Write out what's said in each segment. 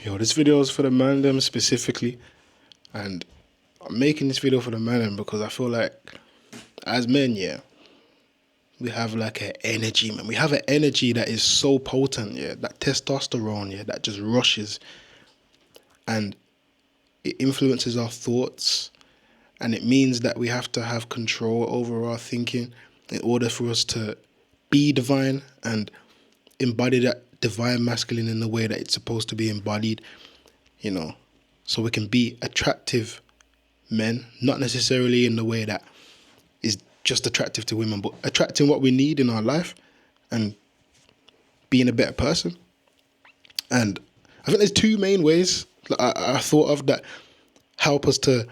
Yo, this video is for the man them specifically, and I'm making this video for the man them because I feel like as men, yeah, we have like an energy, man. We have an energy that is so potent, yeah, that testosterone, yeah, that just rushes, and it influences our thoughts, and it means that we have to have control over our thinking in order for us to be divine and embody that divine masculine in the way that it's supposed to be embodied, you know, so we can be attractive men, not necessarily in the way that is just attractive to women, but attracting what we need in our life and being a better person. And I think there's two main ways that I thought of that help us to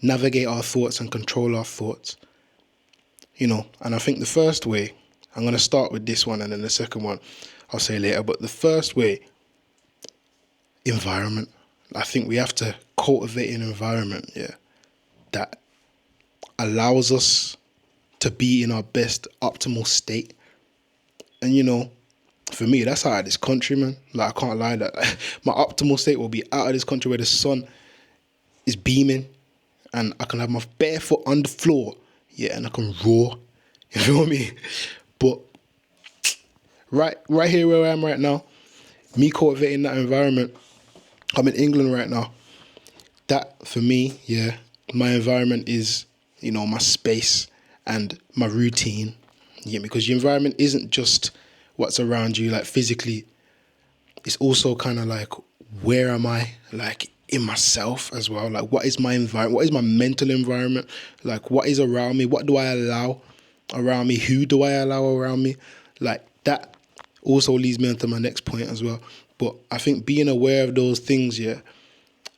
navigate our thoughts and control our thoughts, you know. And I think the first way, I'm going to start with this one, and then the second one I'll say later, but the first way, environment. I think we have to cultivate an environment, yeah, that allows us to be in our best optimal state. And you know, for me, that's out of this country, man. Like, I can't lie, that my optimal state will be out of this country where the sun is beaming and I can have my bare foot on the floor, yeah, and I can roar. You know what I mean? But right here where I am right now, me cultivating that environment, I'm in England right now. That, for me, yeah, my environment is, you know, my space and my routine. Yeah, because your environment isn't just what's around you, like physically. It's also kind of like, where am I, like, in myself as well? Like, what is my environment? What is my mental environment? Like, what is around me? What do I allow around me? Who do I allow around me? Like, that also leads me on to my next point as well. But I think being aware of those things, yeah,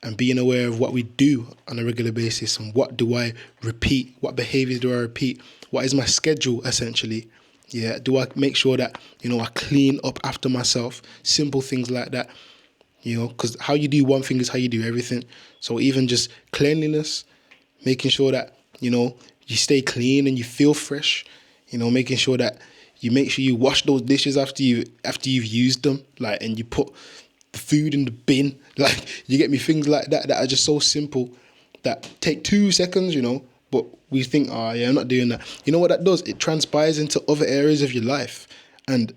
and being aware of what we do on a regular basis and what do I repeat, what behaviors do I repeat, what is my schedule essentially, yeah, do I make sure that, you know, I clean up after myself, simple things like that, you know, because how you do one thing is how you do everything. So even just cleanliness, making sure that, you know, you stay clean and you feel fresh, you know, making sure that you make sure you wash those dishes after you've used them, like, and you put the food in the bin, like, you get me, things like that that are just so simple that take 2 seconds, you know, but we think, oh yeah, I'm not doing that. You know what that does? It transpires into other areas of your life, and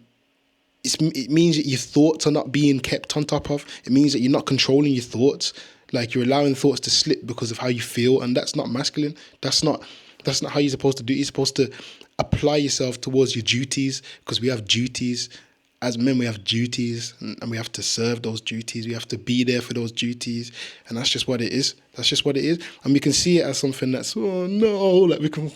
it means that your thoughts are not being kept on top of. It means that you're not controlling your thoughts, like you're allowing thoughts to slip because of how you feel, and that's not masculine. That's not how you're supposed to do it. You're supposed to apply yourself towards your duties, because we have duties. As men, we have duties, and we have to serve those duties. We have to be there for those duties, and that's just what it is. That's just what it is. And we can see it as something that's, oh no, like we can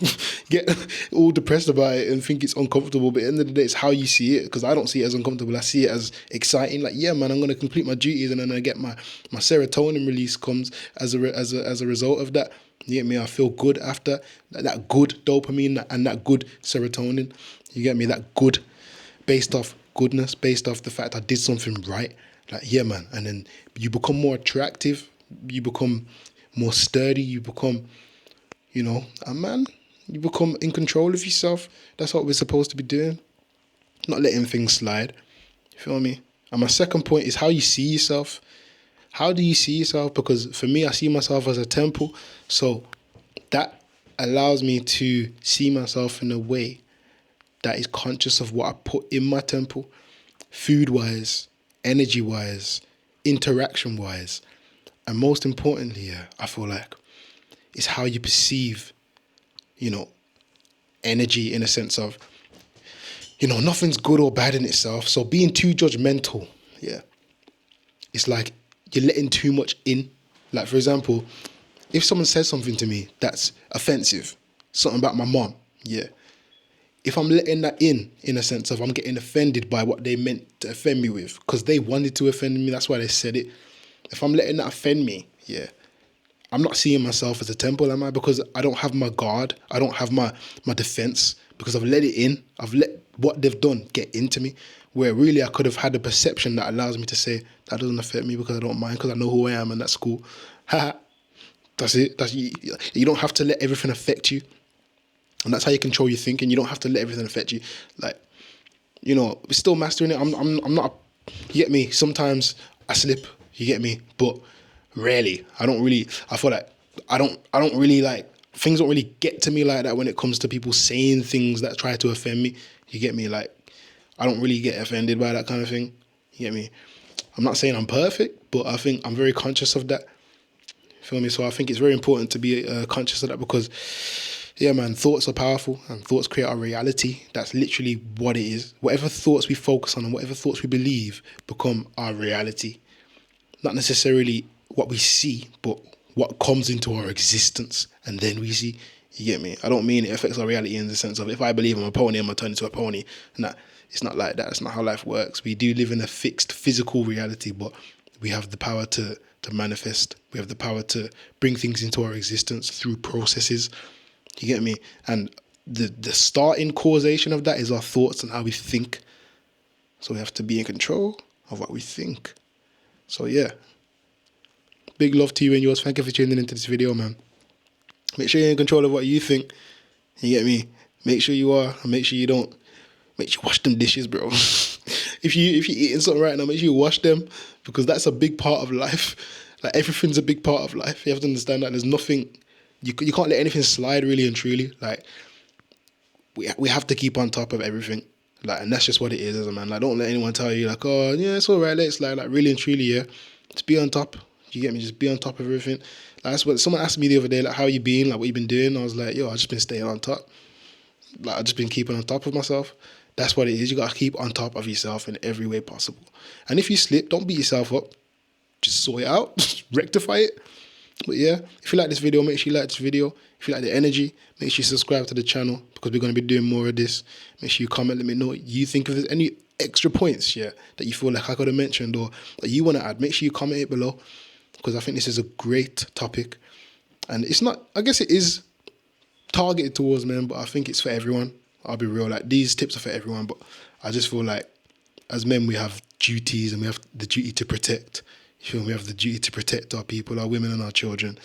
get all depressed about it and think it's uncomfortable. But at the end of the day, it's how you see it, because I don't see it as uncomfortable. I see it as exciting. Like, yeah, man, I'm going to complete my duties, and then I get my serotonin release comes as a result of that. You get me? I feel good after that good dopamine and that good serotonin. You get me? That good based off goodness, based off the fact I did something right. Like, yeah, man. And then you become more attractive. You become more sturdy. You become, you know, a man. You become in control of yourself. That's what we're supposed to be doing. Not letting things slide. You feel me? And my second point is how you see yourself. How do you see yourself? Because for me, I see myself as a temple. So that allows me to see myself in a way that is conscious of what I put in my temple, food-wise, energy-wise, interaction-wise. And most importantly, yeah, I feel like it's how you perceive, you know, energy, in a sense of, you know, nothing's good or bad in itself. So being too judgmental, yeah, it's like you're letting too much in. Like, for example, if someone says something to me that's offensive, something about my mom, yeah, if I'm letting that in a sense of I'm getting offended by what they meant to offend me with, because they wanted to offend me, that's why they said it. If I'm letting that offend me, yeah, I'm not seeing myself as a temple, am I? Because I don't have my guard, I don't have my defense, because I've let it in. I've let what they've done get into me, where really I could have had a perception that allows me to say, that doesn't affect me because I don't mind, because I know who I am and that's cool. That's it. You don't have to let everything affect you. And that's how you control your thinking. You don't have to let everything affect you. Like, you know, we're still mastering it. I'm not, you get me? Sometimes I slip, You get me? But rarely. I feel like I don't really like, things don't really get to me like that when it comes to people saying things that try to offend me. You get me? Like, I don't really get offended by that kind of thing. You get me? I'm not saying I'm perfect, but I think I'm very conscious of that. Feel me? So I think it's very important to be conscious of that, because, yeah, man, thoughts are powerful and thoughts create our reality. That's literally what it is. Whatever thoughts we focus on and whatever thoughts we believe become our reality. Not necessarily what we see, but what comes into our existence and then we see. You get me? I don't mean it affects our reality in the sense of, if I believe I'm a pony, I'm going to turn into a pony. Nah, it's not like that. It's not how life works. We do live in a fixed physical reality, but we have the power to manifest. We have the power to bring things into our existence through processes. You get me? And the starting causation of that is our thoughts and how we think. So we have to be in control of what we think. So yeah, big love to you and yours. Thank you for tuning into this video, man. Make sure you're in control of what you think. You get me? Make sure you are, and make sure you don't. Make sure you wash them dishes, bro. if you're eating something right now, make sure you wash them, because that's a big part of life. Like, everything's a big part of life. You have to understand that there's nothing, you can't let anything slide, really and truly. Like, we have to keep on top of everything. Like, and that's just what it is as a man. Like, don't let anyone tell you, like, oh yeah, it's all right, let it slide. Like, really and truly, yeah, just be on top. You get me? Just be on top of everything. Like, that's what someone asked me the other day, like, how you been? Like, what you been doing? I was like, yo, I just been staying on top. Like, I just been keeping on top of myself. That's what it is. You gotta keep on top of yourself in every way possible. And if you slip, don't beat yourself up. Just sort it out. Just rectify it. But yeah, if you like this video, make sure you like this video. If you like the energy, make sure you subscribe to the channel, because we're going to be doing more of this. Make sure you comment, let me know what you think. If there's any extra points, yeah, that you feel like I could have mentioned or that you want to add, make sure you comment it below, because I think this is a great topic. And it's not, I guess it is targeted towards men, but I think it's for everyone. I'll be real, like, these tips are for everyone, but I just feel like as men we have duties, and we have the duty to protect. You feel me? We have the duty to protect our people, our women and our children,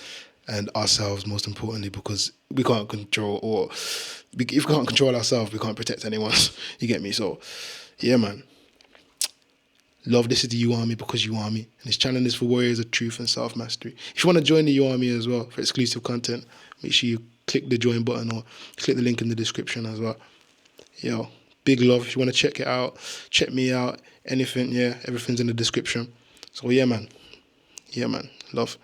and ourselves, most importantly, because we can't control, or if we can't control ourselves, we can't protect anyone. You get me? So yeah, man, love. This is the U Army, because you are me, and this channel is for warriors of truth and self-mastery. If you want to join the U Army as well for exclusive content, make sure you click the join button or click the link in the description as well. Yo, big love. If you want to check it out, check me out, anything, yeah, everything's in the description. So yeah, man. Love.